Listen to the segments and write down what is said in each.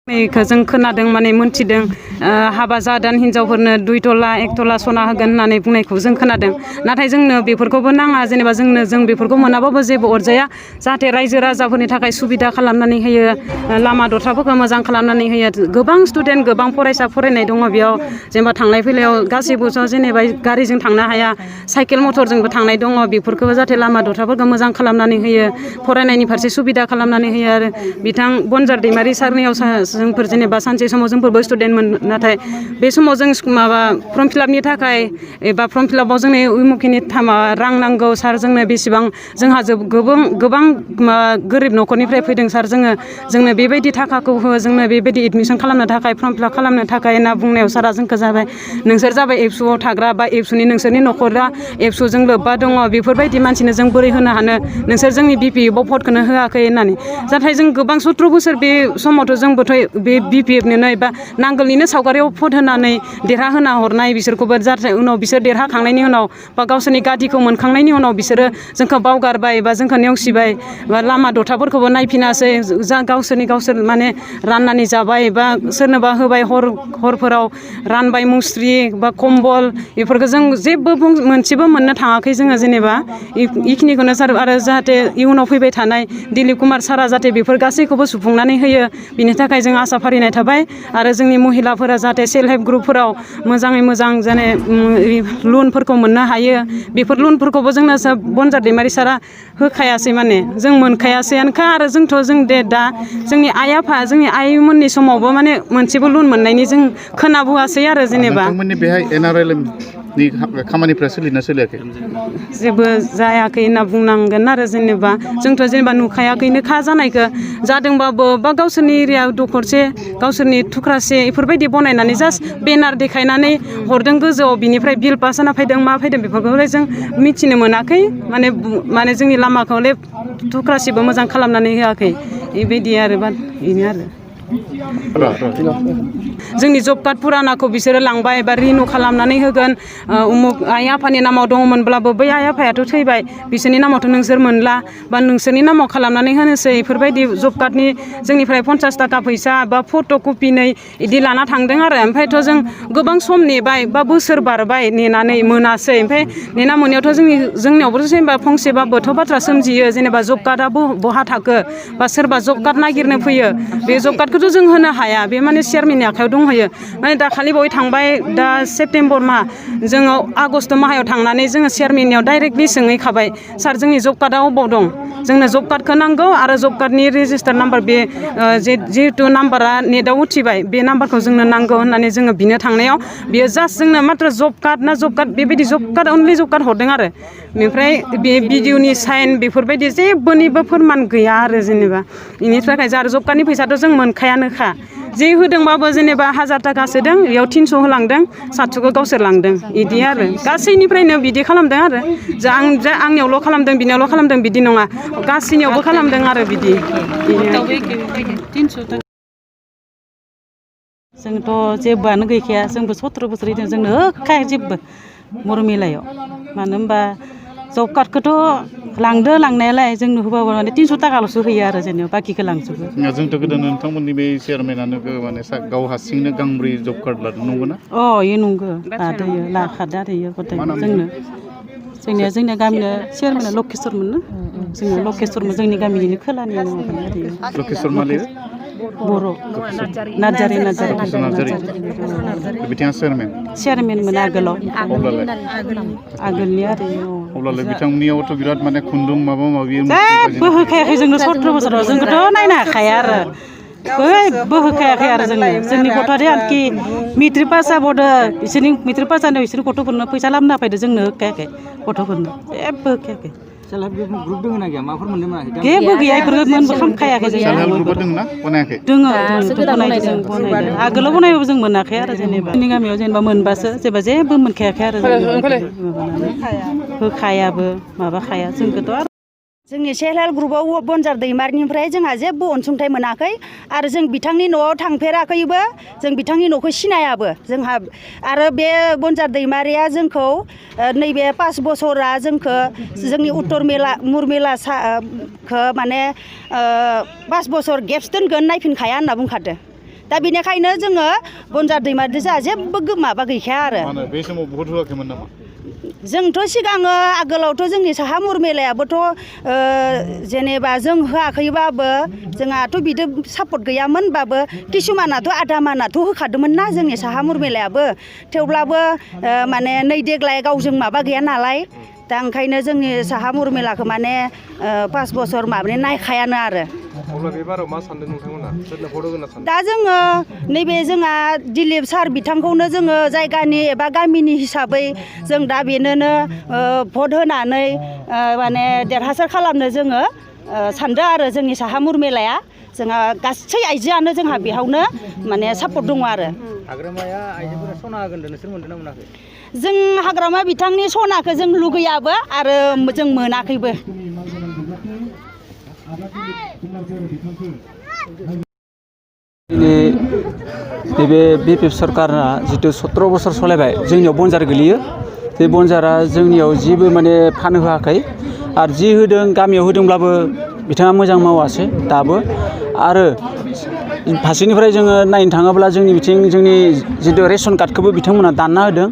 जों खोनादों माने मोनथिदों हाबा जादान हिनजावफोरनो 2 तला 1 तला सना होगोन होननानै बुंनायखौ जों खोनादों नाथाय जोंनो बेफोरखौबो नाङा जेनेबा जों बेफोरखौ मोनाबाबो जेबो अरजाया जाहाथे रायजो राजाफोरनि थाखाय सुबिदा खालामनानै होयो लामा दथाफोरखौ मोजां खालामनानै होयो गोबां स्टुडेन्ट गोबां फरायसा फरायनाय दङ बेयाव जेनेबा थांलाय फैलायाव गासैबो जेनेबा गारिजों थांनो हाया साइकेल मटरजोंबो थांनाय दङ बेफोरखौबो जाहाथे लामा दथाफोरखौ मोजां खालामनानै होयो फरायनायनि फारसे सुबिदा खालामनानै होयो आरो बिथां बनजार दैमारि सारनियाव जोंफोर जेनेबा सानसे समाव जोंफोरबो स्टुडेन्टमोन नाथाय बे समाव जों माबा फर्म फिलापनि थाखाय एबा फर्म फिलापाव जोंनो उमुखिनि रां नांगौ सार जोंनो बेसेबां जोंहा गोबां गोरिब न'खरनिफ्राय फैदों सार जोंनो बेबायदि थाखाखौ हो जोंनो बेबायदि एडमिसन खालामनो थाखाय फर्म फिलाप खालामनो थाखाय होनना बुंनायाव सारा जोंखौ जाबाय नोंसोर जाबाय एबसुआव थाग्रा बा एबसुनि नोंसोरनि न'खरा एबसुजों लोब्बा दङ बेफोरबायदि मानसिनो जों बोरै होनो हानो नोंसोर जोंनि BPF आव भटखौनो होआखै होननानै नाथाय जों गोबां 17 बोसोर बे समावथ' जोंबोथ' बे BPF-नोनो एबा नांगोलनिनो सावगारियाव भट होनानै देरहाहोना हरनाय बिसोरखौबो जाहाथे उनाव बिसोर देरहाखांनायनि उनाव बा गावसोरनि गादिखौ मोनखांनायनि उनाव बिसोरो जोंखौ बावगारबाय बा जोंखौ नेवसिबाय बा लामा दथाफोरखौबो नायफिनासै गावसोर माने राननानै जाबाय बा सोरनोबा होबाय हरफोराव रानबाय मुस्रि बा कम्बल बेफोरखौ जों जेबो मोनसेबो मोननो थाङाखै जोङो जेनेबा इखिनिखौनो सार आरो जाहाथे इयुनाव फैबाय थानाय दिलीप कुमार सारा जाहाथे बेफोर गासैखौबो सुफुंनानै होयो बिनि थाखाय जों आसा फारिनाय थाबाय आरो जोंनि महिलाफोरा जाहाथे सेल्फ हेल्प ग्रुपफोराव मोजाङै मोजां जाने लनफोरखौ मोननो हायो बेफोर लनफोरखौबो जोंनो बनजार दैमारि सारा होखायासै माने जों मोनखायासैआनोखा आरो जों दा जोंनि आइ आफा जोंनि आइमोननि समावबो माने मोनसेबो लन मोननायनि जों खोनाबोआसै आरो जेनेबा नोंथांमोननि बेहाय NRLM नि खामानिफ्रा सोलिना सोलियाखै जेबो जायाखै होनना बुंनांगोन आरो जेनेबा जोंथ' जेनेबा नुखायाखैनोखा जानायखौ जादोंबाबो बा गावसोरनि एरिया दखरसे गावसोरनि थुख्रासे बेफोरबायदि बनायनानै जास्ट बेनार देखायनानै हरदों गोजौआव बिनिफ्राय बिल पास जाना फैदों मा फैदों बेफोरखौलाय जों मिथिनो मोनाखै माने जोंनि लामाखौलाय थुख्रासेबो मोजां खालामनानै होआखै बेबायदि आरो बेनो आरो जोंनि जब कार्ड पुरानाखौ बिसोरो लांबाय बा रिनिउ खालामनानै होगोन उमुक आइ आफानि नामाव दङमोनब्लाबो बै आइ आफायाथ' थैबाय बिसोरनि नामावथ' नोंसोर मोनला बा नोंसोरनि नामाव खालामनानै होनोसै बेफोरबायदि जब कार्डनि जोंनिफ्राय 50 थाखा फैसा बा फट' कपिनै बिदि लाना थांदों आरो ओमफ्रायथ' जों गोबां सम नेबाय बा बोसोर बारबाय नेनानै मोनासै ओमफ्राय नेना मोनैयावथ' जोंनियावबो जेनेबा फंसेबाबोथ' बाथ्रा सोमजियो जेनेबा जब कार्डआ बहा थाखो बा सोरबा जब कार्ड नागिरनो फैयो बे जब कार्डखौथ' जों होनो हाया बे माने चेयारमेननि आखायाव दंहैयो माने दाखालि बावै थांबाय दा सेप्तेम्बर माह जोङो आगस्ट माहायाव थांनानै जोङो चेयारमेननियाव डाइरेक्टलि सोंहैखाबाय सार जोंनि जब कार्डआ अबाव दं जोंनो जब कार्डखौ नांगौ आरो जब कार्डनि रेजिस्टार नाम्बार बे जिहेतु नाम्बारा नेटआव उथिबाय बे नाम्बारखौ जोंनो नांगौ होननानै जोङो बिनो थांनायाव बियो जास्ट जोंनो मात्र जब कार्ड बेबायदि जब कार्ड अनलि जब कार्ड हरदों आरो बेनिफ्राय बे भिडिअनि साइन बेफोरबायदि जेबोनिबो फोरमान गैया आरो जेनेबा बेनि थाखाय जों आरो जब कार्डनि फैसाथ' जों मोनखायानोखा जे होदोंबाबो जेनेबा 1000 थाखा सोदों बेयाव 300 होलांदों 700खौ गावसोर लांदों बिदि आरो गासैनिफ्रायनो बिदि खालामदों आरो आंनियावल' खालामदों बिनियावल' खालामदों बिदि नङा गासैनियावबो खालामदों आरो बिदि जोंथ' जेबोआनो गैखाया जोंबो 17 बोसोर इदों जोंनो होखाया जेबो बरमिलायाव मानो होनबा जब कार्डखौथ' लांदो लांनायालाय जोंनो होबाबो माने 300 थाखाल'सो होयो आरो जेनेबा बाखिखौ लांजोबो जोंथ' गोदो नोंथांमोननि बे चेयारमेनानो माने गाव हारसिंनो गांब्रै जब कार्ड लादों नंगौना इयो नंगौ लाखादो आरो इयो जोंनो जोंनिया गामिनो चेयारमेना लकेस्वरमोन ना जोङो लकेस्वरमोन जोंनि गामिनिनो खोलानि लकेस्वर मा लिरो बर' नार्जारि बिथाङा चेयारमेनमोन आगोलनि आरो अब्लालाय बिथांनियावथ' बिराद माने खुन्दुं माबा माबि जेबो होखायाखै जोंनो 17 बोसोराव जोंखौथ' नायनो हाखाया आरो जेबो होखायाखै आरो जोंनि गथ'आदि आरोखि मेट्रिक पास जाबावदो बिसोरनि मेट्रिक पास जानायाव बिसोरनि गथ'फोरनो फैसा लाबोना फैदो जोंनो होखायाखै गथ'फोरनो जेबो होखायाखै सेल्फ हेल्प ग्रुप दङ ना गैया माफोर मोनदों मोनाखै जेबो गैया बेफोरखौ खालामखायाखै जों सेल्फ हेल्प ग्रुपआ दङ ना बनायाखै दोङो बनायदों आगोलाव बनायबाबो जों मोनाखै आरो जेनेबा जोंनि गामियाव जेनेबा मोनबासो जेबो मोनखायाखै आरो होखायाबो माबाखाया जोंखौथ' आरो जोंनि सेल्फ हेल्प ग्रुपआव बनजार दैमारिनिफ्राय जोंहा जेबो अनसुंथाइ मोनाखै आरो जों बिथांनि न'आव थांफेराखैबो जों बिथांनि न'खौ सिनायाबो जोंहा आरो बे बनजार दैमारिया जोंखौ नैबे 5 बोसोरा जोंखौ जोंनि उत्तर मुरमेलाखौ माने 5 बोसोर गेप्स दोनगोन नायफिनखाया होनना बुंखादो दा बेनिखायनो जोङो बनजार दैमारिजों जोंहा जेबो माबा गैखाया आरो बे समाव भट होआखैमोन नामा जोंथ' सिगाङो आगोलावथ' जोंनि साहा मुरमेलायाबोथ' जेनेबा जों होआखैबाबो जोंहाथ' बिदि सापर्ट गैयामोनबाबो किसुमानाथ' आधा मानाथ' होखादोंमोन ना जोंनि साहा मुरमेलायाबो थेवब्लाबो माने नै देग्लाय गावजों माबा गैया नालाय दा ओंखायनो जोंनि साहा मुरमेलाखौ माने 5 बोसोर माबानि नायखायानो आरो अब्ला बे बाराव मा सानदों नोंथांमोना सोरनो भट होगोन सानदों दा जोङो नैबे जोंहा दिलीप सार बिथांखौनो जोङो जायगानि एबा गामिनि हिसाबै जों दा बेनोनो भट होनानै माने देरहासार खालामनो जोङो सानदों आरो जोंनि साहा मुरमेलाया जोंहा गासै आइजोआनो जोंहा बेयावनो माने सापर्ट दङ आरो हाग्रामाया आइजोफोरा सना होगोन नोंसोर मोनदों ना मोनाखै जों हाग्रामा बिथांनि सनाखौ जों लुगैयाबो आरो जों मोनाखैबो नैबे बिपिएफ सरकारा जितु 17 बोसोर सलायबाय जोंनियाव बनजार गोलैयो बे बनजारा जोंनियाव जेबो माने फान होआखै आरो जि होदों गामियाव होदोंब्लाबो बिथाङा मोजां मावासै दाबो आरो फारसेनिफ्राय जोङो नायनो थाङोब्ला जोंनि बिथिं जोंनि जितु रेशन कार्डखौबो बिथांमोना दानना होदों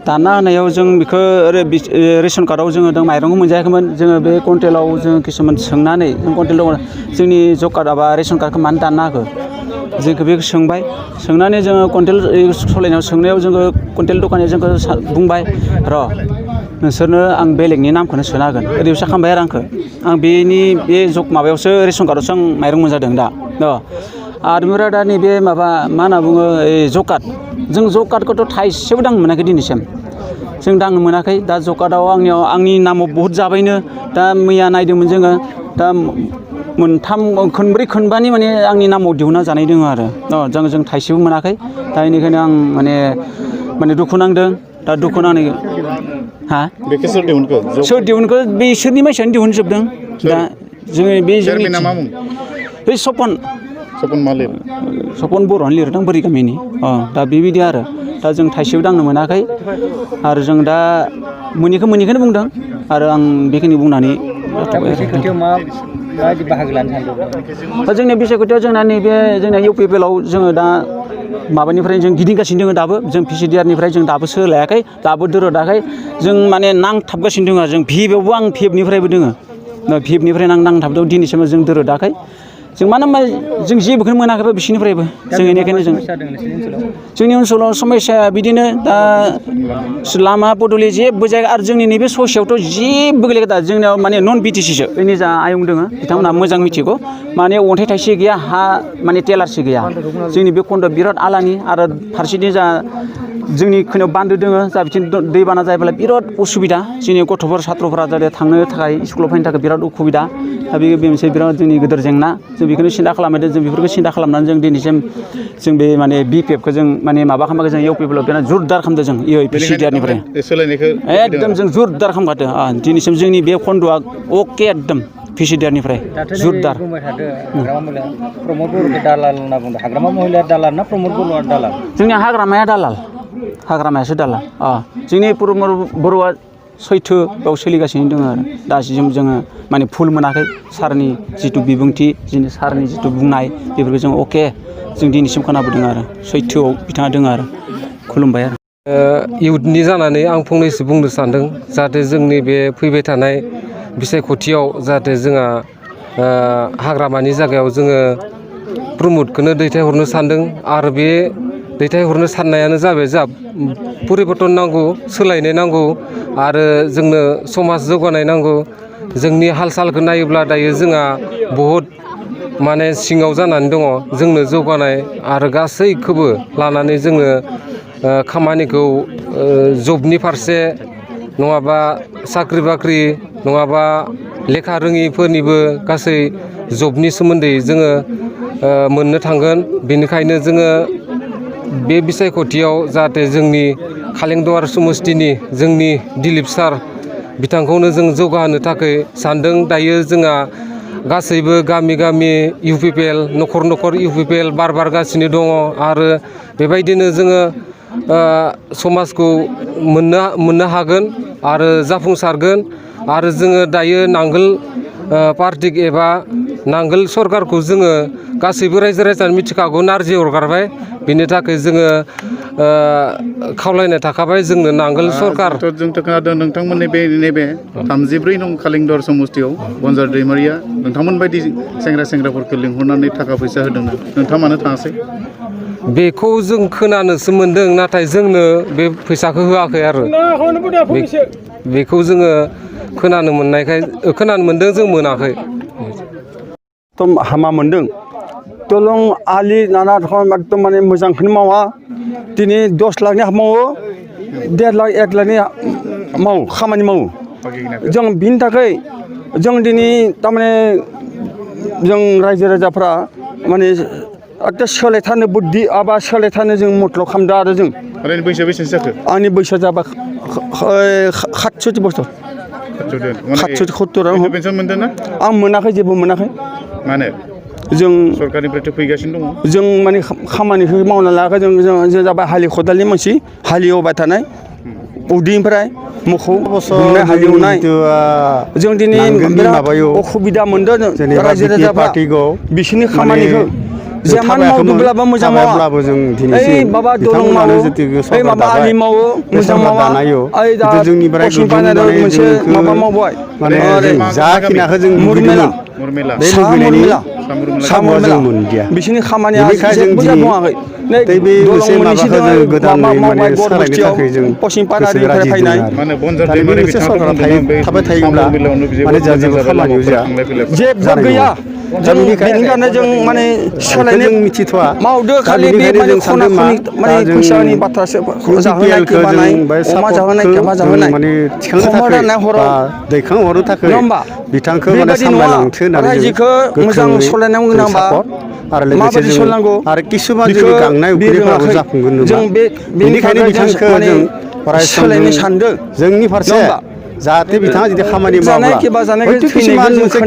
दानना होनायाव जों बेखौ रेशन कार्डआव जोङो माइरंखौ मोनजायाखैमोन जोङो बे कुइन्टेलाव जोङो किसुमान सोंनानै जों कुइन्टेलाव जोंनि जब कार्ड एबा रेशन कार्डखौ मानो दानना होखो जोंखौ बेखौ सोंबाय सोंनानै जोङो कुइन्टेल सलायनायाव सोंनायाव जोङो कुइन्टेल दखानिया जोंखौ बुंबाय र' नोंसोरनो आं बेलेगनि नामखौनो सोना होगोन ओरैबायसा खालामबाय आरो आं बेनि बे जग माबायावसो रेशन कार्डआवसो आं माइरं मोनजादों दा आरो ओमफ्राय दा नैबे माबा मा होनना बुङो जब कार्ड जों जब कार्डखौथ' थाइसेबो दांनो मोनाखै दिनैसिम जों दांनो मोनाखै दा जब कार्डआव आंनि नामाव बहुद जाबायनो दा मैया नायदोंमोन जोङो दा खनब्रै खनबानि माने आंनि नामाव दिहुनना जानाय दङ आरो जों थाइसेबो मोनाखै दा बेनिखायनो आं माने दुखु नांदों दा दुखु नांनाय बेखौ सोर दिहुनखो दिहुनखो बिसोरनि मानसियानो दिहुनजोबदों दा जोङो बे जोंनि मा मुं बै सपन मा लिरो सपन बर'आनो लिरदों बोरै गामिनि दा बेबायदि आरो दा जों थाइसेबो दांनो मोनाखै आरो जों दा मोनिखौनो बुंदों आरो आं बेखिनि बुंनानै बाहागो लानो सानदों दा जोंनि बिसायख'थियाव जोंना नैबे जोंना इउपिपिएलआव जोङो दा माबानिफ्राय जों गिदिंगासिनो दङ दाबो जों पिसिडिआरनिफ्राय जों दाबो सोलायाखै दाबो दोरोदाखै जों माने नांथाबगासिनो दङ जों भिएफआवबो आं भिएफनिफ्रायबो दोङो भिएफनिफ्राय नांथाबदों दिनैसिम जों दोरोदाखै जों मानो होनबा जों जेबोखौनो मोनाखैबा बिसोरनिफ्रायबो जों बेनिखायनो जोंनि ओनसोलाव समस्याया बिदिनो दा लामा पदुलि जेबो जायगा आरो जोंनि नैबे ससेयावथ' जेबो गैया दा जोंनियाव माने नन बिटिसिसो जोंनि जा आयं दङ बिथांमोनहा मोजां मिथिगौ माने अन्थाइ थाइसे गैया हा माने टेलारसे गैया जोंनि बे खन्द'आ बिराद आलानि आरो फारसेथिं जा जोंनि खोनायाव बान्दो दङ जा बिथिं दैबाना जायोब्ला बिराद उसुबिदा जोंनि गथ'फोर सात्र'फोरा जाहाथे थांनो थाखाय स्कुलाव फैनो थाखाय बिराद उसुबिदा दा बे मोनसे बिराद जोंनि गिदिर जेंना जों बेखौनो सिन्था खालामदों जों बेफोरखौ सिन्था खालामनानै जों दिनैसिम जों बे माने बिपिएफखौ जों माने माबा खालामाखै जों इउपिपिएलआव बिराद जोरदार खालामदों जों पिसिडिआरनिफ्राय एकदम जों जोरदार खालामखादों दिनैसिम जोंनि बे खन्द'आ अके एकदम पिसिडिआरनिफ्राय जोरदार प्रमद बर'खौ दालाल होनना बुंदों हाग्रामा महिलाया दालाल ना प्रमद बर'आ दालाल जोंनि हाग्रामायासो दालाल जोंनि प्रमद बर'आ सैथोआव सोलिगासिनो दङ आरो दासिम जोङो माने भुल मोनाखै सारनि जिथु बिबुंथि सारनि जिथु बुंनाय बेफोरखौ जों अके जों दिनैसिम खोनाबोदों आरो सैथोआव बिथाङा दङ आरो खुलुमबाय आरो इयुथनि जानानै आं फंनैसो बुंनो सानदों जाहाथे जोंनि बे फैबाय थानाय बिसायख'थियाव जाहाथे जोंहा हाग्रामानि जायगायाव जोङो प्रमदखौनो दैथायहरनो सानदों आरो बे दैथायहरनो साननायानो जाबाय जा परिबर्तन नांगौ सोलायनाय नांगौ आरो जोंनो समाज जौगानाय नांगौ जोंनि हाल सालखौ नायोब्ला दायो जोंहा बहुद माने सिङाव जानानै दङ जोंनो जौगानाय आरो गासैखौबो लानानै जोङो खामानिखौ जबनि फारसे नङाबा साख्रि बाख्रि नङाबा लेखा रोङिफोरनिबो गासै जबनि सोमोन्दै जोङो मोननो थांगोन बेनिखायनो जोङो बे बिसायख'थियाव जाहाथे जोंनि खालेंदुवार समस्तिनि जोंनि दिलीप सार बिथांखौनो जों जौगाहोनो थाखाय सानदों दायो जोंहा गासैबो गामि गामि इउपिपिएल न'खर न'खर इउपिपिएल बारगासिनो दङ आरो बेबायदिनो जोङो समाजखौ मोननो हागोन आरो जाफुंसारगोन आरो जोङो दायो नांगोल पार्टि एबा नांगोल सरकारखौ जोङो गासैबो रायजो राजानो मिथिखागौ नारजि अरगारबाय बिनि थाखाय जोङो खावलायनाय थाखाबाय जोंनो नांगोल सरकार जोंथ' खोनादों नोंथांमोननि बे नैबे 33 नं खालिंदर समस्तियाव बनजार दैमारिया नोंथांमोन बायदि सेंग्राफोरखौ लिंहरनानै थाखा फैसा होदों नोंथाङा मानो थाङासै बेखौ जों खोनानोसो मोन्दों नाथाय जोंनो बे फैसाखौ होआखै आरो बेखौ जोङो खोनानो मोन्दों जों मोनाखै हामा मोन्दों दलं आलि नाना रखम एकदम माने मोजांखौनो मावा दिनै 10 लाखनि मावो 1.5 लाख 1 लाखनि मावो खामानि मावो जों बिनि थाखाय जों दिनै थारमाने जों रायजो राजाफ्रा माने एकदम सोलायथारनो बुद्धि आबा सोलायथारनो जों मथ्लब खालामदों आरो जों ओरैनो बैसोआ बेसेसो जाखो आंनि बैसोआ जाबा 67 बोसोर 70 पेन्सन मोनदों ना आं मोनाखै जेबो मोनाखै मानो जों सरकारनिफ्रायथ' फैगासिनो दङ जों माने खामानिखौ मावना लायाखै जों जाबाय हालि खदालनि मानसि हालेवबाय थानाय उदैनिफ्राय मोखौ हमनाय हालेवनाय जों दिनै बिराद असुबिदा मोनदों रायजो राजाफ्रा बिसोरनि खामानिखौ जेमान मावदोंब्लाबो मोजां मावाब्लाबो जों दिनैसिम माबा दलं मावो माबा आलि मावो मोजां मावा दा जोंनि पश्चिम बानायाव मोनसे माबा मावबाय माने जाखिनाखौ जों मुरमेला बिसोरनि खामानिया जेबो जाबाङाखै बे मोनसे माबाखौ जों गोदानै माने सालायनो थाखाय जों पश्चिम बानानिफ्राय फैनाय थाबाय थायोब्ला माने जा जेबो खामानियाव जाया जेबो गैया जों बेनिखायनो जों माने सोलायनो मिथिथ'वा मावदो खालि बे माने खना खनि माने फैसानि बाथ्रासो जाहोनाय केबानाय अमा जाहोनाय केबा जाहोनाय माने थिखांनो थाखाय दैखांहरनो थाखाय बिथांखौ माने सामलायलांथो होननानै रायजोखौ मोजां सलायनांगौ गोनांबा आरो लोगोसे जों आरो किसुमान जोंनि गांनाय उखैनायफोराबो जाफुंगोन जों बेनिखायनो बिथांखौ जों सोलायनो सानदों जोंनि फारसे जाहाथे बिथाङा जुदि खामानि मावब्ला किसुमान मोनसे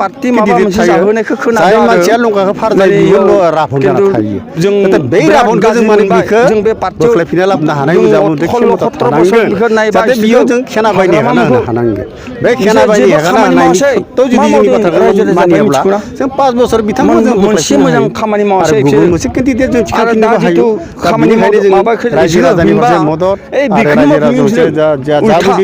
पार्टि माबा मोनसे जाहोनायखौ खोनादों जाय मानसिया लंकाखौ फारजाय बियो राबन जाना थायो जों बे राबनखौ जों माने बिखौ जों बे पार्टियाव बोख्लायफिनना लाबोनो हानाय जाहाथे क्षमता थानांगोन जाहाथे बियो जों खेना बायनो होनो हानांगोन बे खेना बायनो हेगारना होनायनि सत्ताव जुदि जोंनि बाथ्राखौ मानियाब्ला जों 5 बोसोर बिथांमोनजों मोनसे मोजां खामानि मावासै गुबुन मोनसे केन्डिडेट जों थिखांफिननोबो हायो खामानि मावनो माबाखौ रायजो राजानि मोनसे मदद आरो रायजो राजानि